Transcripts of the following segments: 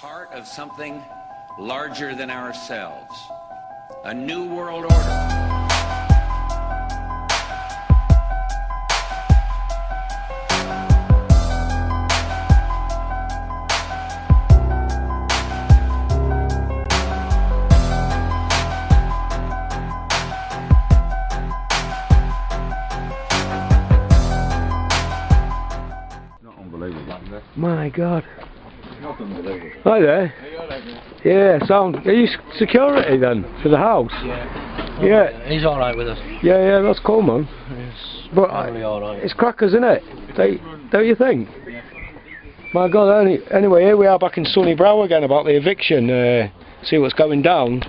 part of something larger than ourselves, a new world order. My God. Hi there. Yeah, sound. Are you security then for the house? Yeah. Yeah. He's alright with us. Yeah, that's cool, man. But Probably alright. it's crackers, isn't it? Don't you think? Yeah. My God. Anyway, here we are back in Sunnybrow again about the eviction. See what's going down,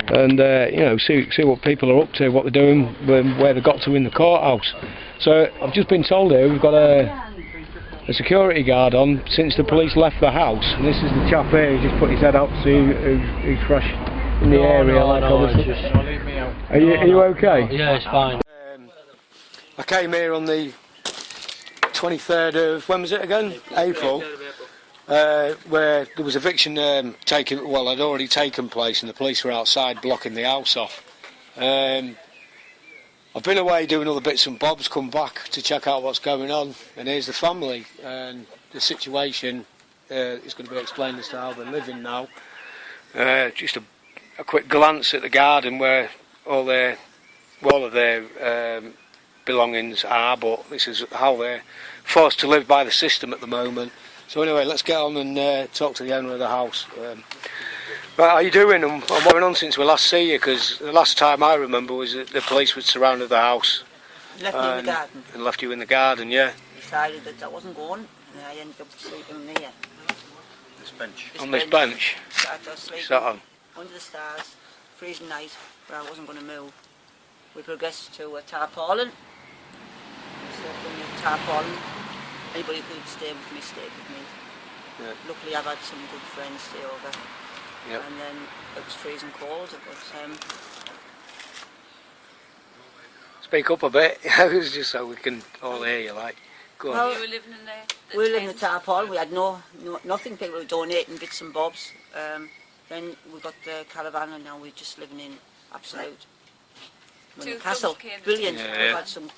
and you know, see what people are up to, what they're doing, where they got to in the courthouse. So I've just been told here we've got a security guard on since the police left the house, and this is the chap here who just put his head out to see who's fresh in the area. Are you okay? Yeah, it's fine. I came here on the 23rd of, when was it again? April. Where there was eviction had already taken place, and the police were outside blocking the house off. I've been away doing other bits and bobs, come back to check out what's going on, and here's the family, and the situation is going to be explained as to how they're living now. Just a quick glance at the garden where all of their belongings are, but this is how they're forced to live by the system at the moment. So anyway, let's get on and talk to the owner of the house. Right, how are you doing, and what's going on since we last see you? Because the last time I remember was that the police had surrounded the house. Left me in the garden. And left you in the garden, yeah. Decided that I wasn't going, and I ended up sleeping here. This bench. On this bench? Started sleeping Sat on? Under the stars, freezing night, but I wasn't going to move. We progressed to a tarpaulin. Slept in the tarpaulin. Anybody who could stay with me, stayed with me. Yeah. Luckily I've had some good friends stay over. Yep. And then it was freezing cold. It was Speak up a bit, it's just so we can all hear you, like. Go on. Well, you were living in the we were living in the tarpaulin. We had nothing. People were donating bits and bobs. Then we got the caravan, and now we're just living in absolute castle. Brilliant. Yeah. We've had some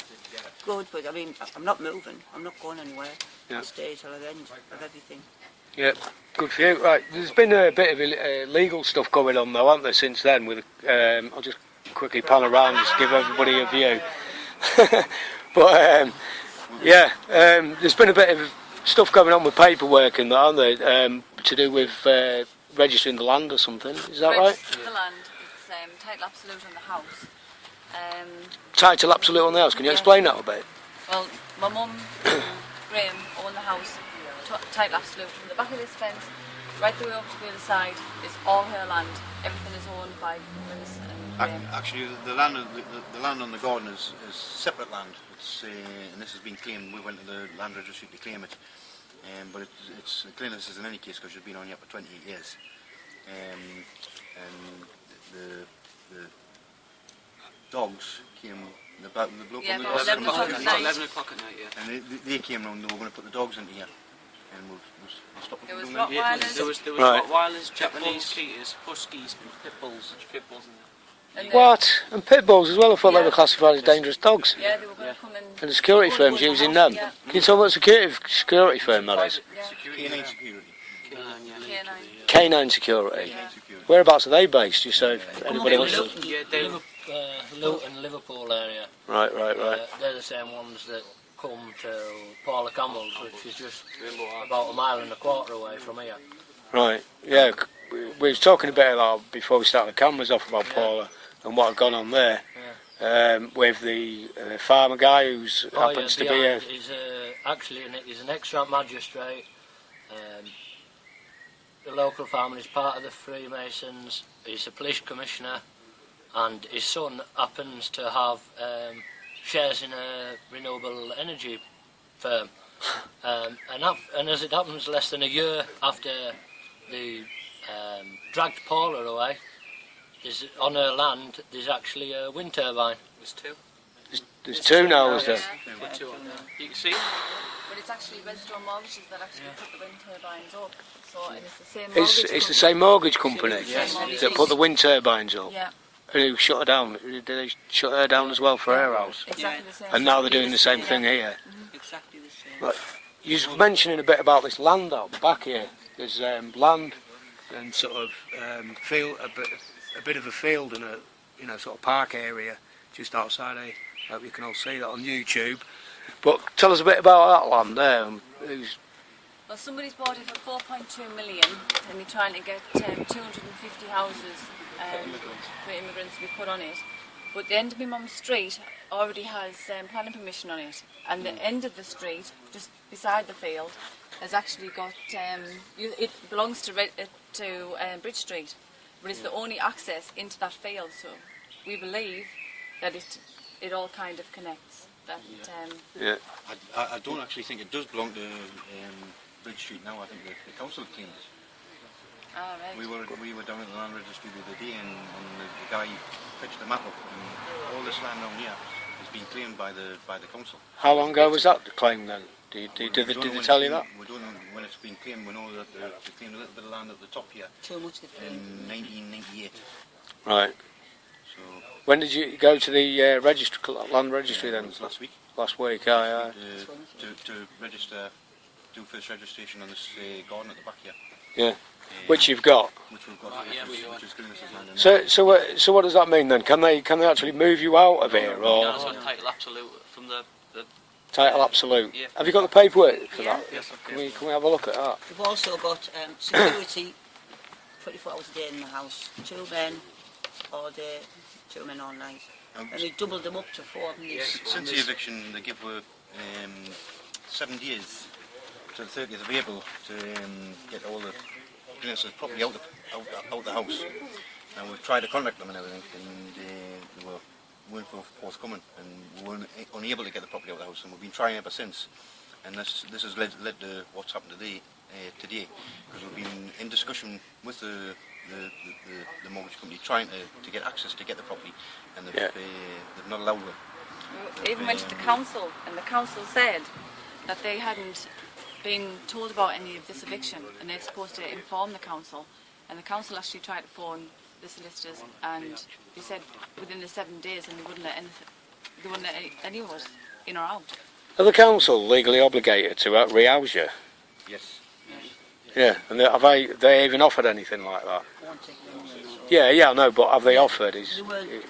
good, but I mean, I'm not moving. I'm not going anywhere. Yeah. I'll stay till the end of everything. Yeah, good for you. Right, there's been a bit of legal stuff going on though, hasn't there, since then? With I'll just quickly pan around, just give everybody a view. But yeah, there's been a bit of stuff going on with paperwork and that, aren't there? To do with registering the land or something. Is that right? Registering the land. It's title absolute on the house. Title absolute on the house. Can you explain that a bit? Well, my mum and Graham own the house. Title absolute from the back of this fence right the way up to the other side is all her land. Everything is owned by Liz and Graham. Actually, the land on the garden is separate land. It's and this has been claimed. We went to the land registry to claim it, but it's claimed this is in any case because it's been on here for 28 years. And the dogs came. The bloke on the 11 o'clock at night. 11 o'clock at night, yeah. And they came round. They were going to put the dogs into here, and we'll stop them. There was from doing that. Rottweilers. There was Right. Rottweilers, Japanese Keaters, Huskies, and pit bulls. And What? And pit bulls as well? I thought they were classified as dangerous dogs. Yeah, they were going to come in. And the security firm's using them. Yeah. Can you tell me what security firm that is? Yeah. Canine security. K9. Canine Security. Yeah. Whereabouts are they based? Just so anybody else. Yeah, they Luton, Liverpool area. Right. They're the same ones that come to Paula Campbell's, which is just about 1.25 miles away from here. Right. Yeah. We was talking a bit about before we started the cameras off about Paula and what had gone on there. Yeah. With the farmer guy who's happens to be a. He's actually he's an extract magistrate. The local farmer is part of the Freemasons. He's a police commissioner, and his son happens to have shares in a renewable energy firm. And as it happens, less than a year after the dragged Paula away, on her land there's actually a wind turbine. There's two. There's two now, is there? You can see. But it's actually residential mortgages that actually put the wind turbines up. So and it's the same mortgage It's company. the same mortgage company Yes. that put the wind turbines up. Yeah, And who shut her down? Did they shut her down as well for her house? exactly the same. And now they're doing the same thing here. Exactly the same. Right. You was mentioning a bit about this land out the back here. There's land and sort of field, a bit of a field and a sort of park area just outside here. I hope you can all see that on YouTube. But tell us a bit about that land there. Well, somebody's bought it for 4.2 million, and they're trying to get 250 houses for immigrants to be put on it. But the end of my mum's street already has planning permission on it, and the end of the street, just beside the field, has actually got. It belongs to Bridge Street, but it's the only access into that field. So we believe that it all kind of connects. That. Yeah. I don't actually think it does belong to Bridge Street now. I think the council claimed it. Ah, right. We were down at the land registry the other day, and the guy fetched the map up, and all this land down here has been claimed by the council. How long ago was that claim then? Did they tell you that? We don't know when it's been claimed. We know that they claimed a little bit of land at the top here Too much to in 1998. Right. So When did you go to the land registry then? it was last week. Last week, aye. To register, do first registration on this garden at the back here. Yeah. Which you've got. Which we've got, which is Glennis's land. So what does that mean then? Can they actually move you out of here, or Yeah, that's what title absolute from the title absolute? Yeah. Have you got the paperwork for that? Yes, Can we have a look at that? We've also got security 24 hours a day in the house. 2 men all day, 2 men all night. And we doubled them up to 4 of them. Since the eviction, they give 7 days to the 30th of April to get all the Glennis's property out the house. And we've tried to contact them and everything, and they weren't forthcoming, and we weren't unable to get the property out of the house, and we've been trying ever since. And this has led to what's happened today, because we've been in discussion with the mortgage company trying to get access to get the property, and they've not allowed them. We even went to the council, and the council said that they hadn't been told about any of this eviction, and they're supposed to inform the council. And the council actually tried to phone the solicitors, and they said within the 7 days, and they wouldn't let any of us in or out. Are the council legally obligated to rehouse you? Yes. Yeah, and have they even offered anything like that? Yeah, I know, but have they offered?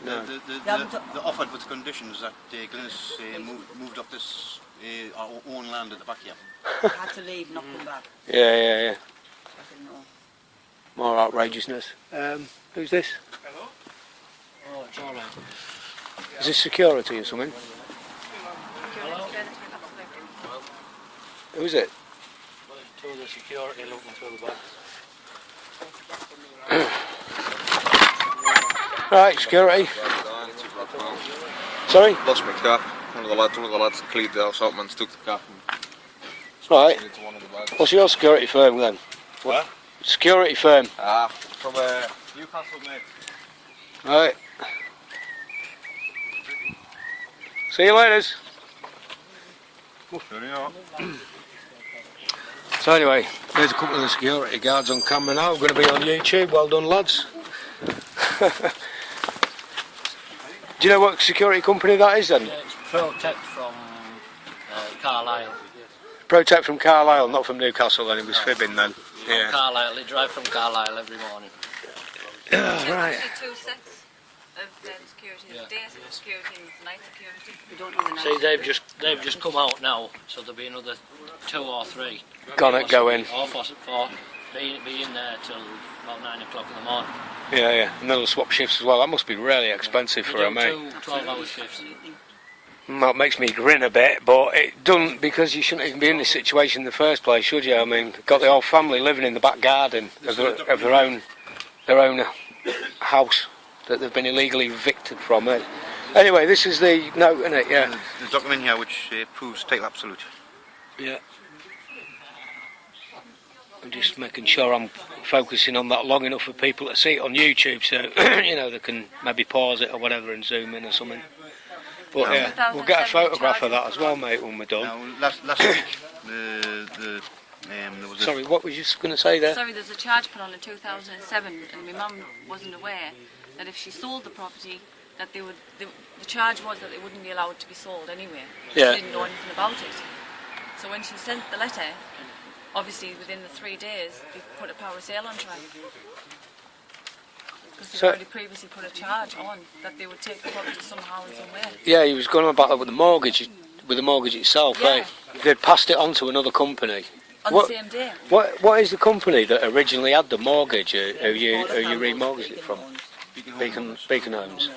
No. They offered with conditions that Glennis moved off this our own land at the back here. Had to leave, not come back. Yeah. I said no. More outrageousness. Who's this? Hello? Oh, it's all right. Is this security or something? Who is it? Two of the security looking through the back. Right, security. Sorry? Lost my cap. One of the lads cleaned the house out, man, took the cap and Right. into one of the bags. What's your security firm then? What? Security firm. From Newcastle, mate. Right. See you later. So anyway, there's a couple of the security guards on camera now. We're going to be on YouTube. Well done, lads. Do you know what security company that is then? Yeah, it's PRO-TECT from Carlisle. PRO-TECT from Carlisle, not from Newcastle then. It was fibbing then. Yeah. Carlisle, they drive from Carlisle every morning. Right. Actually 2 sets of security. Yeah. Day security and night security. We don't do the night. See, they've just come out now, so there'll be another 2 or 3. Go in. Or for be in there till about 9 o'clock in the morning. Yeah. And they'll swap shifts as well. That must be really expensive for a mate. 2 12-hour shifts. That makes me grin a bit, but it doesn't, because you shouldn't even be in this situation in the first place, should you? I mean, got the whole family living in the back garden of their own house that they've been illegally evicted from. Anyway, this is the note, isn't it? Yeah. The document here which proves title absolute. Yeah. I'm just making sure I'm focusing on that long enough for people to see it on YouTube, so they can maybe pause it or whatever and zoom in or something. But yeah, we'll get a photograph of that as well, mate, when we're done. Now, last week, there was Sorry, what were you just going to say there? Sorry, there's a charge put on in 2007, and my mum wasn't aware that if she sold the property, that they would. The charge was that they wouldn't be allowed to be sold anyway. Yeah. She didn't know anything about it. So when she sent the letter, obviously within the 3 days, they put a power of sale on track. Because they'd already previously put a charge on that they would take the property somehow and somewhere. Yeah, he was going on about that with the mortgage itself, Yeah. They'd passed it on to another company. On the same day. What is the company that originally had the mortgage? Who you remortgaged it from? Beacon Homes.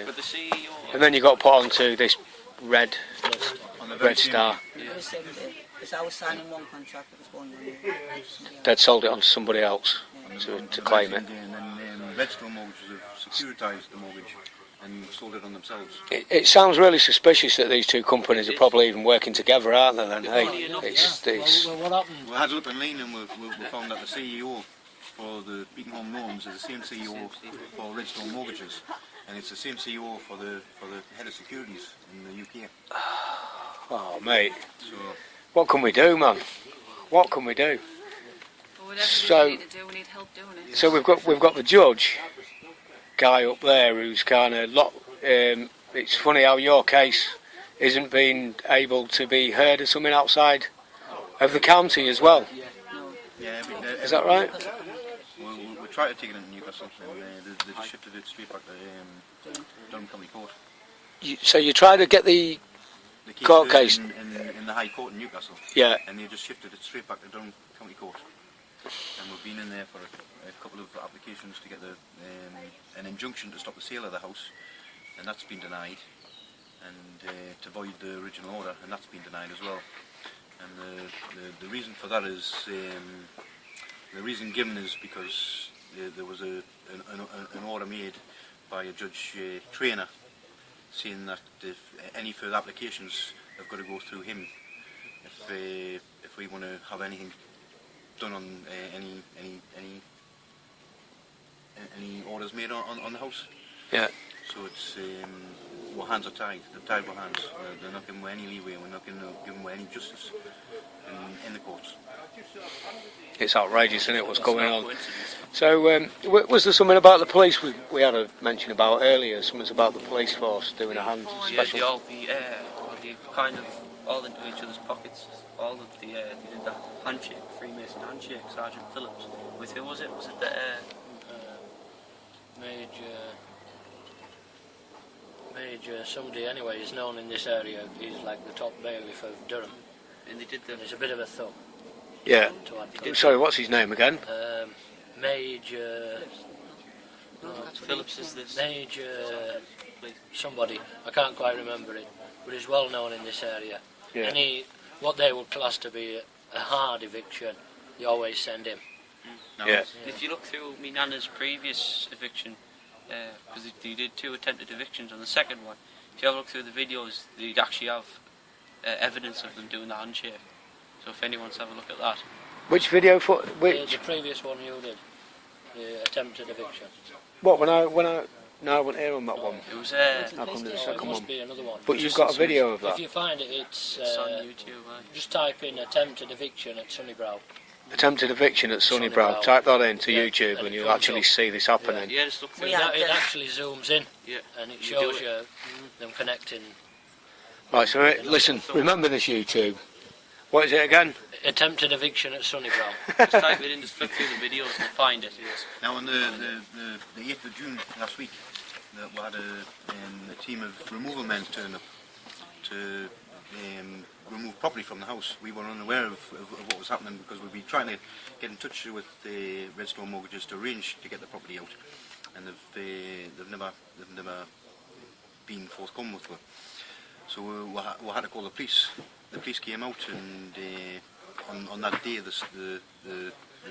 But the CEO. And then you got put onto this Red Star. Because I was signing one contract, it was going on. They'd sold it on to somebody else to claim it. And then Redstone Mortgages have securitized the mortgage and sold it on themselves. It sounds really suspicious that these two companies are probably even working together, aren't they? Then, hey, it's Well, what happened? We had a look in Lane and we found that the CEO for the Beacon Loans is the same CEO for Redstone Mortgages, and it's the same CEO for the head of securities in the UK. oh, mate, So what can we do, man? What can we do? But whatever So- we need to do, we need help doing it. So we've got the judge guy up there who's kind of it's funny how your case isn't being able to be heard or something outside of the county as well. yeah, Is that right? we tried to take it into Newcastle, and they just shifted it straight back to Durham County Court. So you try to get the The case Court is case. in the High Court in Newcastle, yeah. and they just shifted it straight back to Durham County Court. And we've been in there for a couple of applications to get an injunction to stop the sale of the house, and that's been denied, and to void the original order, and that's been denied as well. And the reason for that is, the reason given is because there was an order made by a Judge Trainer saying that if any further applications have got to go through him if we want to have anything done on any orders made on the house. Yeah. So it's our hands are tied. They've tied our hands. They're not giving away any leeway. We're not going to give them any justice in the courts. It's outrageous, isn't it, what's going on? So, was there something about the police we had a mention about earlier? Something about the police force doing a hand Yeah, special? they kind of all into each other's pockets. All of they did that handshake, Freemason handshake, Sergeant Phillips. With who was it? Was it the Major somebody anyway is known in this area. He's like the top bailiff of Durham. And they did the. And he's a bit of a thug. Yeah. To add to it. Sorry, what's his name again? Major Phillips is this. Major somebody. I can't quite remember it, but he's well known in this area. Yeah. What they would class to be a hard eviction, they always send him. Now, Yeah. If you look through me Nana's previous eviction, because they did 2 attempted evictions on the second one, if you have a look through the videos, they'd actually have evidence of them doing the handshake. So if anyone's have a look at that. Which video for The which? previous one you did, the attempted eviction. What when I no, I wasn't here on that one. It was How come the It second must one? be another one. But you've got a video of If that. you find it, it's on YouTube. just type in attempted eviction at SUNNYBROW. Attempted eviction at SUNNYBROW. SUNNYBROW. Type that into Yeah, YouTube and and it you'll comes actually up. see this happening. Yeah, just look through We it. had It actually zooms in, Yeah. and it You shows do you them connecting. Right, so listen, remember this YouTube. What is it again? Attempted eviction at SUNNYBROW. Just type it in, just flick through the videos and find it. now on the 8th of June last week, we had a team of removal men turn up to remove property from the house. We were unaware of what was happening because we've been trying to get in touch with the Redstone Mortgages to arrange to get the property out, and they've never been forthcoming with it. So we had to call the police. The police came out, and on that day the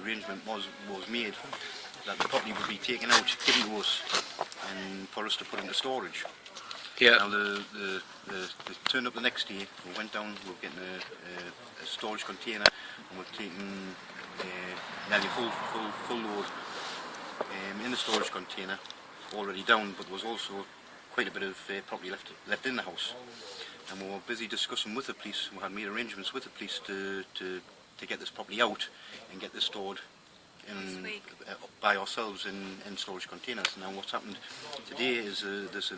arrangement was made that the property would be taken out, given to us, and for us to put into storage. Yeah. Now they turned up the next day. We went down. We were getting a storage container, and we've taken nearly full load in the storage container already down. But there was also quite a bit of property left in the house. And we were busy discussing with the police. We had made arrangements with the police to get this property out and get this stored by ourselves in storage containers. Now what's happened today is there's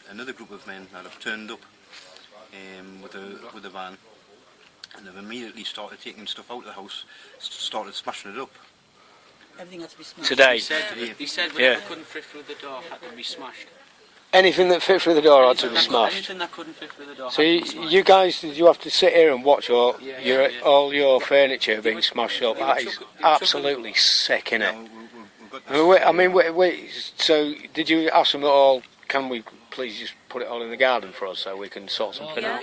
another group of men that have turned up with a van, and they've immediately started taking stuff out of the house, started smashing it up. Everything had to be smashed. Today? He said whatever couldn't fit through the door had to be smashed. Anything that fit through the door had to be smashed? Anything that couldn't fit through the door So had to be smashed. you guys, did you have to sit here and watch all your furniture being smashed up? That is absolutely sick, innit? I mean, so did you ask them at all, can we please just put it all in the garden for us so we can sort something out?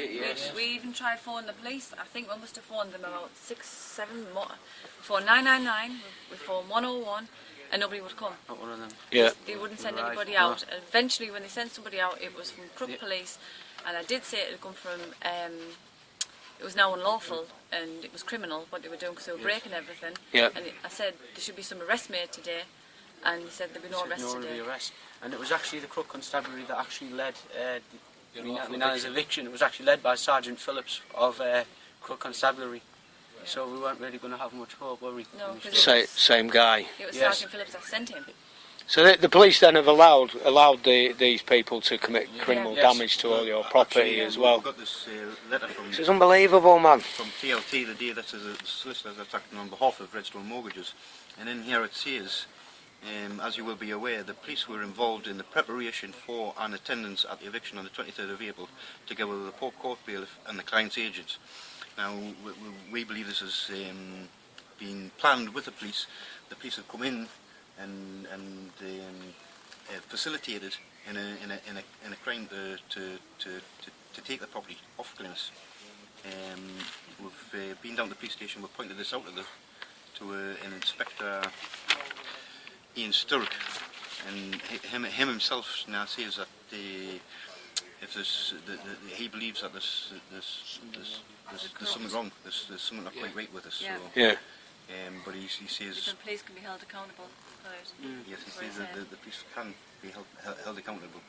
We even tried phoning the police. I think we must have phoned them about 6, 7 more. We phoned 999, we phoned 101, and nobody would come. Not one of them. Yeah. They wouldn't send anybody out. Eventually, when they sent somebody out, it was from Crook Police, and I did say it had come from, it was now unlawful, and it was criminal what they were doing because they were breaking everything. Yeah. And I said there should be some arrest made today, and he said there'd be no arrest today. And it was actually the Crook Constabulary that actually led Nana's eviction. It was actually led by Sergeant Phillips of Crook Constabulary. So we weren't really going to have much hope, were we? No, Same guy. it was Sergeant Phillips that sent him. So the police then have allowed these people to commit criminal damage to all your property as well. We've got this letter from... This is unbelievable, man. From TLT, the day that the solicitors are acting on behalf of Redstone Mortgages. And in here it says, as you will be aware, the police were involved in the preparation for and attendance at the eviction on the 23rd of April, together with the Port Court bailiff and the client's agents. Now, we believe this has been planned with the police. The police have come in and facilitated in a crime to take the property off Glennis. We've been down to the police station. We've pointed this out to an inspector, Ian Sturrock, and him himself now says that if he believes that there's something wrong, there's something not quite right with us. Yeah. So, Yeah. but he says The police can be held accountable for it. yes, he says that the police can be held accountable,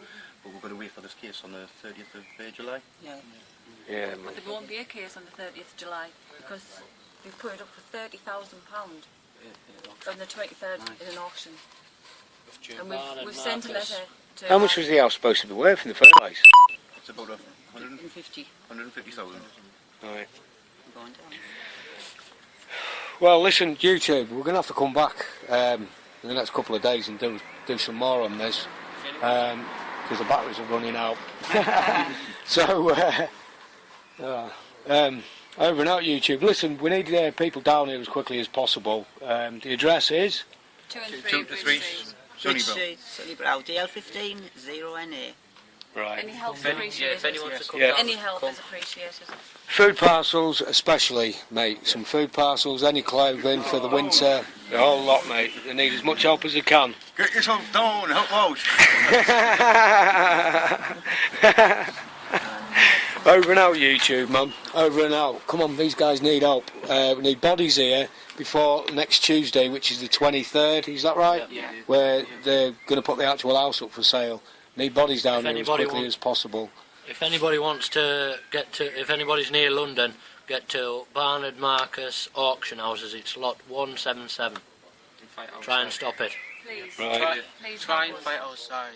but we've got to wait for this case on the 30th of July. Yeah. But there won't be a case on the 30th of July because they've put it up for £30,000 on the 23rd in an auction. And we've sent a letter to... How much was the house supposed to be worth in the first place? It's about 150,000. Right. Going down. Well, listen, YouTube, we're going to have to come back in the next couple of days and do some more on this because the batteries are running out. So, over and out, YouTube. Listen, we need people down here as quickly as possible. The address is 2 and 3 SUNNYBROW. SUNNYBROW, DL15 0NA. right. Any help is appreciated. if anyone wants to come Yeah. down, Any help is appreciated. Food parcels, especially, mate. Some food parcels, any clothing for the winter. The whole lot, mate. They need as much help as they can. Get yourself down, help out. Over and out, YouTube, man. Over and out. Come on, these guys need help. We need bodies here before next Tuesday, which is the 23rd. Is that right? Yeah. Where they're going to put the actual house up for sale. Need bodies down here as quickly as possible. If anybody wants to get to, if anybody's near London, get to Barnard Marcus Auction Houses. It's lot 177. Try and stop it. Please. Right. Please Try and help us. fight outside.